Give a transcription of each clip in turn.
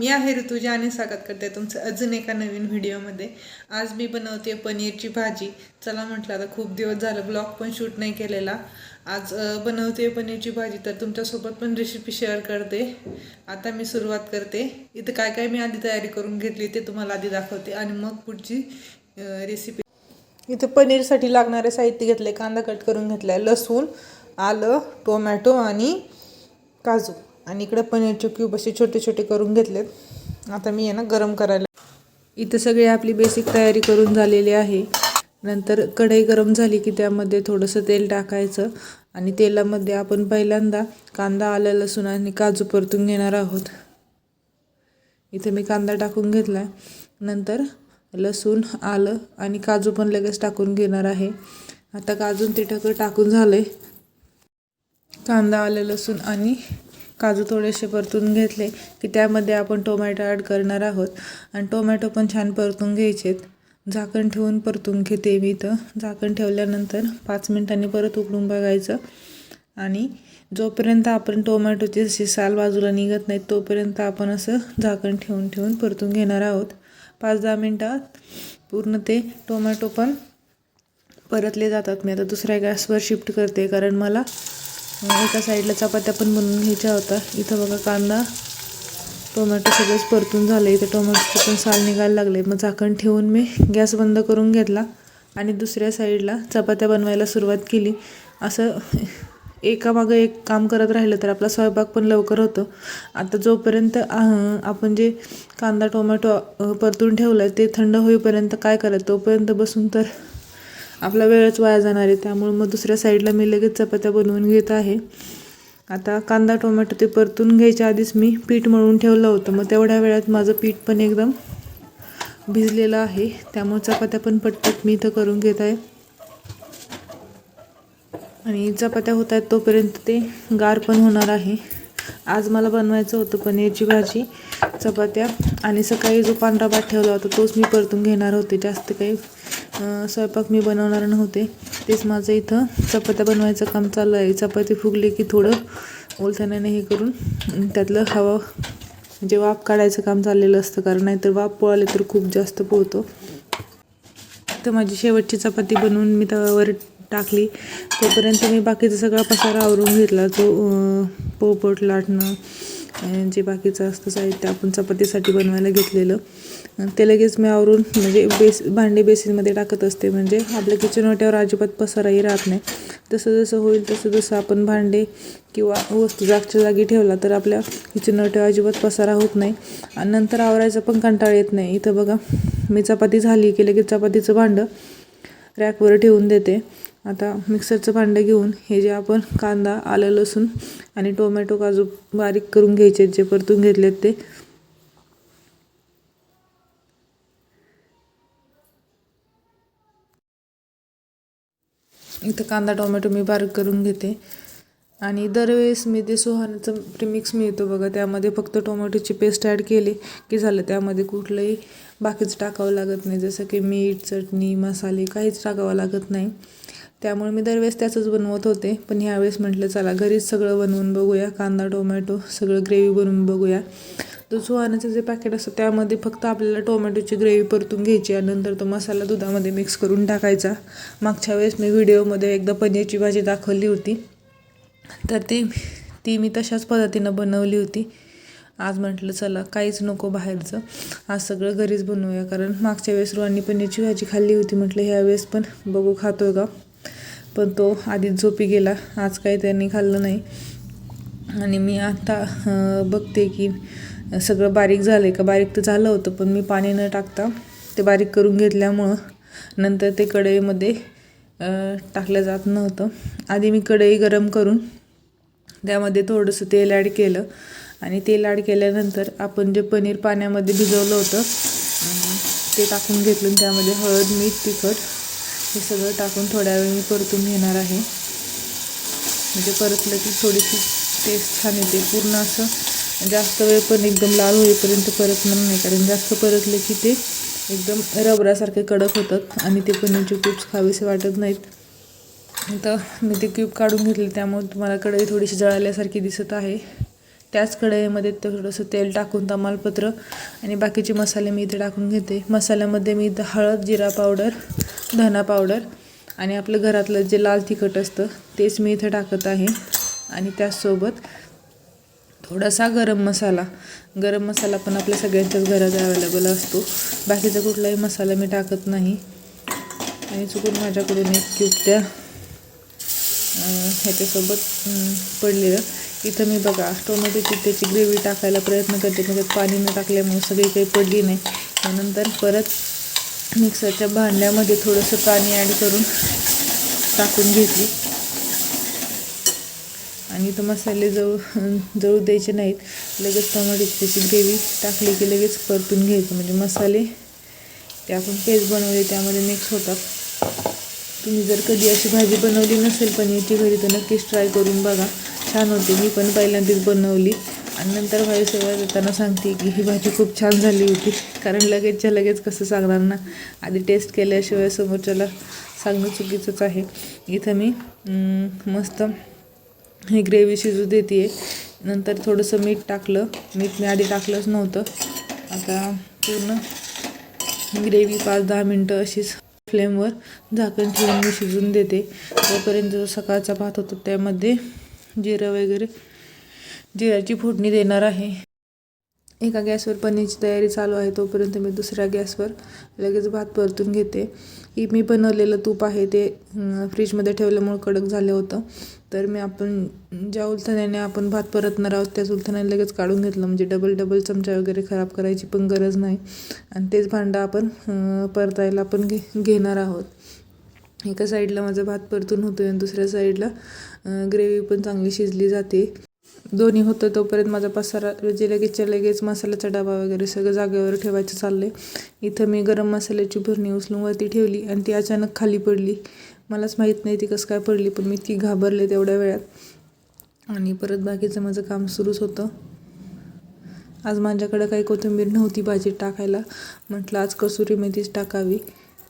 मी आहे ऋतुजा आणि स्वागत करते तुमचं अजून एका नवीन व्हिडिओमध्ये। आज मी बनवते पनीरची भाजी। चला म्हटलं आता खूप दिवस झालं ब्लॉग पण शूट नाही केलेला। आज बनवते पनीरची भाजी, तर तुमच्यासोबत पण रेसिपी शेअर करते। आता मी सुरुवात करते। इथं काय काय मी आधी तयारी करून घेतली ते तुम्हाला आधी दाखवते आणि मग पुढची रेसिपी। इथं पनीरसाठी लागणारे साहित्य घेतले, कांदा कट करून घेतलाय, लसूण, आलं, टोमॅटो आणि काजू, आणि इकडे पनीरचे क्यूब असे छोटे छोटे करून घेतलेत। आता मी आहे ना गरम करायला। इथं सगळी आपली बेसिक तयारी करून झालेली आहे। नंतर कढई गरम झाली की त्यामध्ये थोडंसं तेल टाकायचं आणि तेलामध्ये आपण पहिल्यांदा कांदा, आलं, लसूण आणि काजू परतून घेणार आहोत। इथे मी कांदा टाकून घेतला, नंतर लसूण, आलं आणि काजू पण लगेच टाकून घेणार आहे। आता काजू ते टाकून झाले। कांदा, आलं, लसूण आणि काजू थोडेसे परतून घेतले की त्यामध्ये आपण टोमॅटो ॲड करणार आहोत आणि टोमॅटो पण छान परतून घ्यायचेत। झाकण ठेवून परतून घेते मी। इथं झाकण ठेवल्यानंतर 5 मिनिटांनी परत उघडून बघायचं आणि जोपर्यंत आपण टोमॅटोची अशी साल बाजूला निघत नाही तोपर्यंत आपण असं झाकण ठेवून ठेवून परतून घेणार आहोत। 5-10 मिनिटात पूर्ण ते टोमॅटो पण परतले जातात। मी आता दुसऱ्या गॅसवर शिफ्ट करते कारण मला एका साईडला चपात्या पण बनवून घ्यायच्या होता। इथं बघा कांदा, टोमॅटो सगळंच परतून झालं। इथं टोमॅटोचं पण साल निघायला लागले। मग झाकण ठेवून मी गॅस बंद करून घेतला आणि दुसऱ्या साईडला चपात्या बनवायला सुरुवात केली। असं एकामागं एक काम करत राहिलं तर आपला स्वयंपाक पण लवकर होतो। आता जोपर्यंत आपण जे कांदा, टोमॅटो परतून ठेवलं ते थंड होईपर्यंत काय करायचं, तोपर्यंत बसून तर आपला वेळच वाया जाणार आहे। त्यामुळे मग दुसऱ्या साईडला मी लगेच चपात्या बनवून घेत आहे। आता कांदा, टोमॅटो ते परतून घ्यायच्या आधीच मी पीठ मळून ठेवलं होतं। मग तेवढ्या वेळात माझं पीठ पण एकदम भिजलेलं आहे, त्यामुळे चपात्या पण पटपट मी इथं करून घेत आहे। आणि चपात्या होत आहेत तोपर्यंत ते गार पण होणार आहे। आज मला बनवायचं होतं पनीरची भाजी, चपात्या आणि सकाळी जो पांढरा भात ठेवला होता तोच मी परतून घेणार होते। जास्त काही स्वयंपाक मी बनवणार नव्हते। तेच माझं इथं चपात्या बनवायचं काम चालू आहे। चपाती फुगली की थोडं ओलथण्याने हे करून त्यातलं हवा म्हणजे वाफ काढायचं काम चाललेलं असतं, कारण नाहीतर वाफ पोळाले तर खूप जास्त पोहतो। तर माझी शेवटची चपाती बनवून मी तव्यावर टाकली तोपर्यंत मी बाकीचा सगळा पसारा आवरून घेतला। जो पोळपाट लाटणं जे बाकीचं असतं साहित्य आपण चपातीसाठी बनवायला घेतलेलं ते लगेच मी आवरून म्हणजे भांडे बेसिनमध्ये टाकत असते, म्हणजे आपल्या किचन ओट्यावर अजिबात पसाराही राहत नाही। जसं जसं होईल तसं आपण भांडे किंवा वस्तू जागच्या जागी ठेवला तर आपल्या किचन ओट्यावर अजिबात पसारा होत नाही आणि नंतर आवरायचा पण कंटाळा येत नाही। इथं बघा मी चपाती झाली की लगेच चपातीचं भांडं रॅकवर ठेवून देते। आता मिक्सरचं भांडं घेऊन हे जे आपण कांदा, आलं, लसूण आणि टोमॅटो, काजू बारीक करून घ्यायचे जे परतून घेतलेत ते इथं कांदा, टोमॅटो मी बारीक करून घेते। आणि दरवेळेस मी ते सुहानाचं प्रीमिक्स मिळतो बघा, त्यामध्ये फक्त टोमॅटोची पेस्ट ॲड केली की झालं। त्यामध्ये कुठलंही बाकीचं टाकावं लागत नाही, जसं की मीठ, चटणी, मसाले काहीच टाकावं लागत नाही। त्यामुळे मी दरवेळेस त्याचंच बनवत होते, पण ह्यावेळेस म्हटलं चला घरीच सगळं बनवून बघूया। कांदा, टोमॅटो सगळं ग्रेव्ही बनवून बघूया। तो सुहानाचं जे पॅकेट असतं त्यामध्ये फक्त आपल्याला टोमॅटोची ग्रेव्ही परतून घ्यायची आणि नंतर तो मसाला दुधामध्ये मिक्स करून टाकायचा। मागच्या वेळेस मी व्हिडिओमध्ये एकदा पनीरची भाजी दाखवली होती, तर ती मी तशाच पद्धतीनं बनवली होती। आज म्हटलं चला काहीच नको बाहेरचं, आज सगळं घरीच बनवूया। कारण मागच्या वेळेस रोहननी पनीरची भाजी खाल्ली होती, म्हटलं ह्यावेळेस पण बघू खातोय का, पण तो आधीच झोपी गेला। आज काही त्यांनी खाल्लं नाही आणि मी आता बघते की सगळं बारीक झालं आहे का। बारीक तर झालं होतं पण मी पाणी न टाकता ते बारीक करून घेतल्यामुळं नंतर ते कढईमध्ये टाकलं जात नव्हतं। आधी मी कढई गरम करून त्यामध्ये थोडंसं तेल ॲड केलं आणि तेल ॲड केल्यानंतर आपण जे पनीर पाण्यामध्ये भिजवलं होतं ते टाकून घेतलं। त्यामध्ये हळद, मीठ, तिखट हे सगळं टाकून थोड्या वेळ मी परतून घेणार आहे। म्हणजे परतलं की थोडीशी टेस्ट छान येते। पूर्ण असं जास्त वेळ पण एकदम लाल होईपर्यंत परतणार नाही, कारण जास्त परतले की ते एकदम रबरासारखे कडक होतात आणि ते पनीरचे क्यूब्स खावेसे वाटत नाहीत। आता मी ते क्यूब काढून घेतले, त्यामुळे तुम्हाला कढई थोडीशी जळाल्यासारखी दिसत आहे। त्याच कढईमध्ये थोडंसं तेल टाकून तमालपत्र आणि बाकीचे मसाले मी इथे टाकून घेते. मसाल्यामध्ये मी इथं हळद, जिरा पावडर, धना पावडर आणि आपलं घरातलं जे लाल तिखट असतं तेच मी इथे टाकत आहे. आणि त्याचसोबत थोडासा गरम मसाला पण आपल्या सगळ्यांच्याच घरात अवेलेबल असतो. बाकीचा कुठलाही मसाला मी टाकत नाही. आणि चुकून माझ्याकडून एक क्यूब त्या ह्याच्यासोबत पडलेलं. इथं मी बघा टोमॅटोची त्याची ग्रेव्ही टाकायला प्रयत्न करते, म्हणजे पाणी न टाकल्यामुळे सगळी काही पडली नाही. त्यानंतर परत मिक्सरच्या भांड्यामध्ये थोडंसं पाणी ॲड करून टाकून घेतली. आणि इथं मसाले जळू द्यायचे नाहीत. लगेच टोमॅटोची त्याची ग्रेव्ही टाकली की लगेच परतून घ्यायचं, म्हणजे मसाले ते आपण पेस्ट बनवली त्यामध्ये मिक्स होतात. तुम्ही जर कधी अशी भाजी बनवली नसेल पनीरची घरी तर नक्कीच ट्राय करून बघा, छान होते. मी पण पहिल्यांदाच बनवली आणि नंतर व्हायसेवर देताना सांगते की ही भाजी खूप छान झाली होती. कारण लगेचच्या लगेच कसं सांगणार ना, आधी टेस्ट केल्याशिवाय समोरच्याला सांगणं चुकीचंच आहे. इथं मी मस्त ही ग्रेव्ही शिजू देते आहे. नंतर थोडंसं मीठ टाकलं. मीठ मी आधी टाकलंच नव्हतं. आता पूर्ण ग्रेव्ही 5-10 मिनटं अशीच फ्लेमवर झाकण ठेवून मी शिजून देते. तोपर्यंत जो सकाळचा भात होता त्यामध्ये जिऱ्याची फोडणी देणार आहे. एका गॅसवर पनीरची तयारी चालू आहे, तोपर्यंत मी दुसऱ्या गॅसवर लगेच भात परतून घेते. मी बनवलेलं तूप आहे ते फ्रीजमध्ये ठेवल्यामुळे कडक झालं होतं. तर आपण ज्या उलथण्याने आपण भात परतणार आहोत त्याच उलथण्याने लगेच काढून घेतलं, म्हणजे डबल चमचा वगैरे खराब करायची पण गरज नाही. आणि तेच भांडं आपण परतायला पण घेणार आहोत. एका साईडला माझा भात परतून होतो आणि दुसऱ्या साईडला ग्रेव्ही पण चांगली शिजली जाते. दोन्ही होतं तोपर्यंत माझा पसारा लगेचच्या लगेच मसाल्याचा डबा वगैरे सगळं जागेवर ठेवायचं चाललं आहे. इथं मी गरम मसाल्याची भरणी उचलून वरती ठेवली आणि ती अचानक खाली पडली. मलाच माहीत नाही ती कसं काय पडली, पण मी ती घाबरले तेवढ्या वेळात. आणि परत बाकीचं माझं काम सुरूच होतं. आज माझ्याकडं काही कोथिंबीर नव्हती भाजीत टाकायला. म्हटलं आज कसुरी मेथीच टाकावी.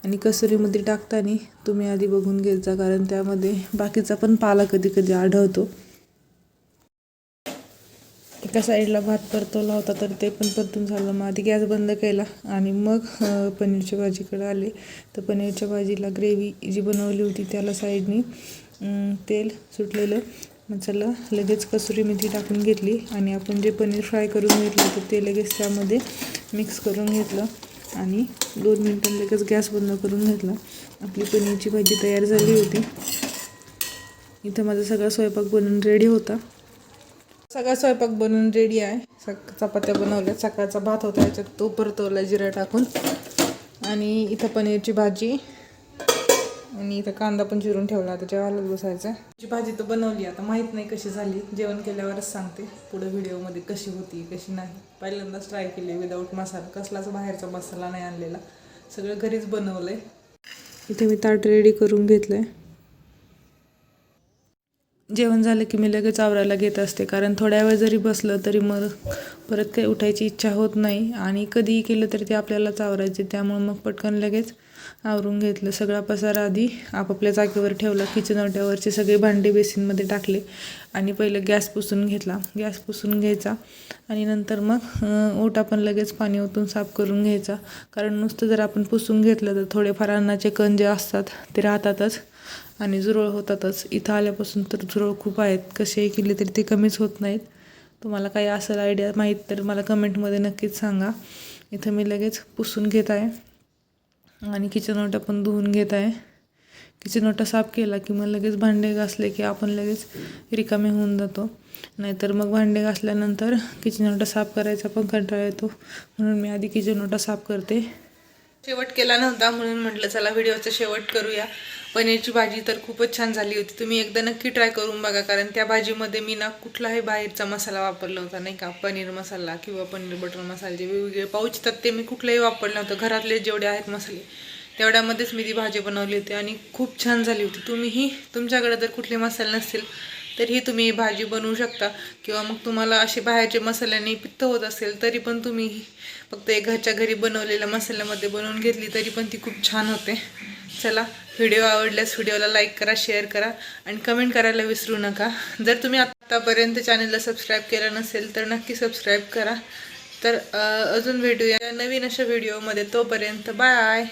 आणि कसुरी मेथी टाकताना तुम्ही आधी बघून घेत जा, कारण त्यामध्ये बाकीचा पण पाला कधी कधी आढळतो. एका साईडला भात परतवला होता तर ते पण परतून झालं. मग आधी गॅस बंद केला आणि मग पनीरच्या भाजीकडे आले. तर पनीरच्या भाजीला ग्रेव्ही जी बनवली होती त्याला साईडनी तेल सुटलेलं. मग चला लगेच कसुरी मेथी टाकून घेतली आणि आपण जे पनीर फ्राय करून घेतलं होतं ते लगेच त्यामध्ये मिक्स करून घेतलं आणि 2 मिनिटांनी लगेच गॅस बंद करून घेतला. आपली पनीरची भाजी तयार झाली होती. इथं माझा सगळा स्वयंपाक बनवून रेडी होता. सगळा स्वयंपाक बनवून रेडी आहे. चपात्या बनवल्या, सकाळचा भात होता याच्यात तो परतवला जिरा टाकून. आणि इथं पनीरची भाजी आणि इथं कांदा पण चिरून ठेवला. आता जेवायला बसायचं. भाजी तर बनवली, आता माहीत नाही कशी झाली. जेवण केल्यावरच सांगते पुढे व्हिडिओमध्ये कशी होती कशी नाही. पहिल्यांदाच ट्राय केली विदाऊट मसाला, कसलाच बाहेरचा मसाला नाही आणलेला, सगळं घरीच बनवलं आहे. इथे मी ताट रेडी करून घेतलं आहे. जेवण झालं की मी लगेच आवरायला घेत असते, कारण थोड्या वेळ जरी बसलं तरी मग परत काही उठायची इच्छा होत नाही. आणि कधीही केलं तरी ते आपल्यालाच आवरायचे, त्यामुळे मग पटकन लगेच आवरून घेतलं. सगळा पसारा आधी आपापल्या जागेवर ठेवला. किचन ओट्यावरचे सगळे भांडे बेसिनमध्ये टाकले आणि पहिलं गॅस पुसून घेतला. गॅस पुसून घ्यायचा आणि नंतर मग ओटा पण लगेच पाणी ओतून साफ करून घ्यायचा, कारण नुसतं जर आपण पुसून घेतलं तर थोडेफार अन्नाचे कण जे असतात ते राहतातच आणि झुरळ होतातच. इथं आल्यापासून तर झुरळ खूप आहेत, कसेही केले तरी ते कमीच होत नाहीत. तुम्हाला काही असेल आयडिया माहीत तर मला कमेंटमध्ये नक्कीच सांगा. इथं मी लगेच पुसून घेत आहे आणि किचन ओटा पण धुवून घेत आहे. किचन ओटा साफ केला की मग लगेच भांडे घासले की आपण लगेच रिकामे होऊन जातो. नाहीतर मग भांडे घासल्यानंतर किचन ओटा साफ करायचा पण कंटाळा येतो, म्हणून मी आधी किचन ओटा साफ करते. शेवट केला नव्हता म्हणून म्हटलं चला व्हिडिओचा शेवट करूया. पनीरची भाजी तर खूपच छान झाली होती. तुम्ही एकदा नक्की ट्राय करून बघा, कारण त्या भाजीमध्ये मी ना कुठलाही बाहेरचा मसाला वापरला होता नाही का. पनीर मसाला किंवा पनीर बटर मसाले जे वेगवेगळे पाऊच येतात ते मी कुठलंही वापरलं नव्हतं. घरातले जेवढे आहेत मसाले तेवढ्यामध्येच मी ती भाजी बनवली होती आणि खूप छान झाली होती. तुम्हीही तुमच्याकडे जर कुठले मसाले नसतील तरीही तुम्ही ही भाजी बनवू शकता, किंवा मग तुम्हाला असे बाहेरचे मसाल्याने पित्त होत असेल तरी पण तुम्ही फक्त एक घरच्या घरी बनवलेल्या मसाल्यामध्ये बनवून घेतली तरी पण ती खूप छान होते. चला व्हिडिओ आवडल्यास व्हिडिओला लाईक करा, शेअर करा आणि कमेंट करायला विसरू नका. जर तुम्ही आतापर्यंत चॅनलला सबस्क्राईब केलं नसेल तर नक्की सबस्क्राईब करा. तर अजून भेटूया नवीन अशा व्हिडिओमध्ये. तोपर्यंत बाय.